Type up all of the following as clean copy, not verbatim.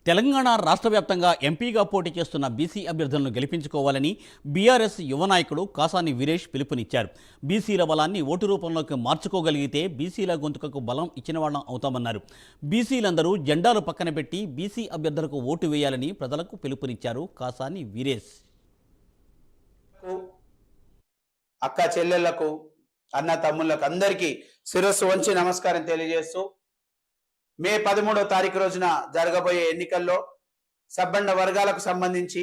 తెలంగాణ రాష్ట్ర వ్యాప్తంగా ఎంపీగా పోటీ చేస్తున్న బీసీ అభ్యర్థులను గెలిపించుకోవాలని బీఆర్ఎస్ యువ నాయకుడు కాసాని వీరేష్ పిలుపునిచ్చారు. బీసీల బలాన్ని ఓటు రూపంలోకి మార్చుకోగలిగితే బీసీల గొంతుకకు బలం ఇచ్చిన వాళ్ళం అవుతామన్నారు. బీసీలందరూ జెండాలు పక్కన పెట్టి బీసీ అభ్యర్థులకు ఓటు వేయాలని ప్రజలకు పిలుపునిచ్చారు కాసాని వీరేష్. అక్క చెల్లెళ్లకు, అన్న తమ్ముళ్లకు అందరికీ శిరస్సు వంచి నమస్కారం తెలియజేస్తూ, మే 13వ తారీఖు రోజున జరగబోయే ఎన్నికల్లో సబ్బండ వర్గాలకు సంబంధించి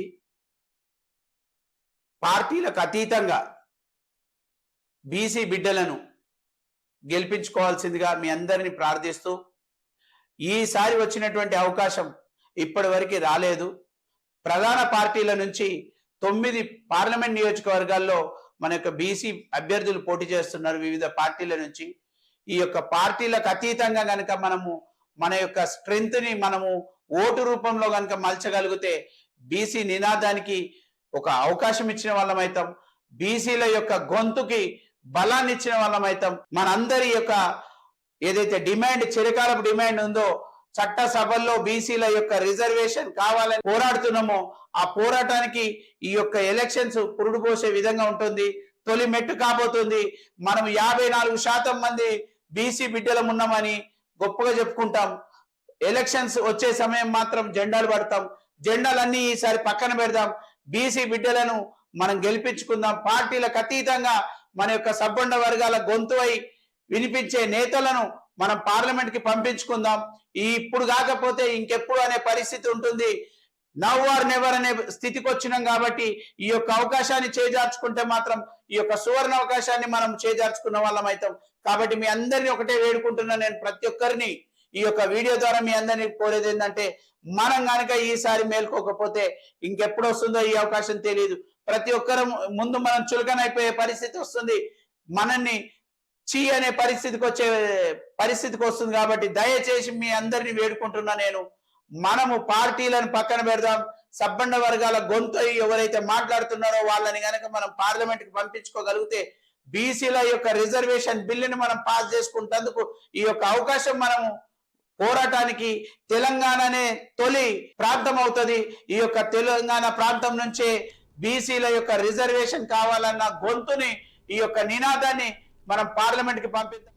పార్టీలకు అతీతంగా బీసీ బిడ్డలను గెలిపించుకోవాల్సిందిగా మీ అందరినీ ప్రార్థిస్తూ, ఈసారి వచ్చినటువంటి అవకాశం ఇప్పటి వరకు రాలేదు. ప్రధాన పార్టీల నుంచి 9 పార్లమెంట్ నియోజకవర్గాల్లో మన యొక్క బీసీ అభ్యర్థులు పోటీ చేస్తున్నారు వివిధ పార్టీల నుంచి. ఈ యొక్క పార్టీలకు అతీతంగా కనుక మనము మన యొక్క స్ట్రెంగ్త్ ని మనము ఓటు రూపంలో కనుక మలచగలిగితే బీసీ నినాదానికి ఒక అవకాశం ఇచ్చిన వాళ్ళం అవుతాం. బీసీల యొక్క గొంతుకి బలాన్ని ఇచ్చిన వాళ్ళం అవుతాం. మనందరి యొక్క ఏదైతే డిమాండ్, చిరకాలపు డిమాండ్ ఉందో, చట్టసభల్లో బీసీల యొక్క రిజర్వేషన్ కావాలని పోరాడుతున్నామో ఆ పోరాటానికి ఈ యొక్క ఎలక్షన్స్ పురుడు పోసే విధంగా ఉంటుంది. తొలి మెట్టు కాబోతుంది. మనం 54% మంది బీసీ బిడ్డలం ఉన్నామని గొప్పగా చెప్పుకుంటాం. ఎలక్షన్స్ వచ్చే సమయం మాత్రం జెండాలు పడతాం. జెండాలన్నీ ఈసారి పక్కన పెడదాం. బీసీ బిడ్డలను మనం గెలిపించుకుందాం. పార్టీలకు అతీతంగా మన యొక్క సబ్బండ వర్గాల గొంతువై వినిపించే నేతలను మనం పార్లమెంట్ కి పంపించుకుందాం. ఇప్పుడు కాకపోతే ఇంకెప్పుడు అనే పరిస్థితి ఉంటుంది. నవ్ ఆర్ నెవర్ అనే స్థితికి వచ్చినాం కాబట్టి ఈ యొక్క అవకాశాన్ని చేజార్చుకుంటే మాత్రం ఈ యొక్క సువర్ణ అవకాశాన్ని మనం చేజార్చుకున్న వాళ్ళం అవుతాం. కాబట్టి మీ అందరినీ ఒకటే వేడుకుంటున్నా, నేను ప్రతి ఒక్కరిని ఈ యొక్క వీడియో ద్వారా మీ అందరినీ కోరేది ఏంటంటే, మనం కనుక ఈసారి మేల్కోకపోతే ఇంకెప్పుడు వస్తుందో ఈ అవకాశం తెలియదు. ప్రతి ఒక్కరు ముందు మనం చులకనైపోయే పరిస్థితి వస్తుంది. మనల్ని చీ అనే పరిస్థితికి వస్తుంది. కాబట్టి దయచేసి మీ అందరినీ వేడుకుంటున్నా నేను, మనము పార్టీలను పక్కన పెడదాం. సబ్బండ వర్గాల గొంతు ఎవరైతే మాట్లాడుతున్నారో వాళ్ళని కనుక మనం పార్లమెంట్ కి పంపించుకోగలిగితే బీసీల యొక్క రిజర్వేషన్ బిల్లుని మనం పాస్ చేసుకుంటేందుకు ఈ యొక్క అవకాశం మనము పోరాటానికి తెలంగాణనే తొలి ప్రాంతం అవుతుంది. ఈ యొక్క తెలంగాణ ప్రాంతం నుంచే బీసీల యొక్క రిజర్వేషన్ కావాలన్న గొంతుని, ఈ యొక్క నినాదాన్ని మనం పార్లమెంట్ కి పంపిద్దాం.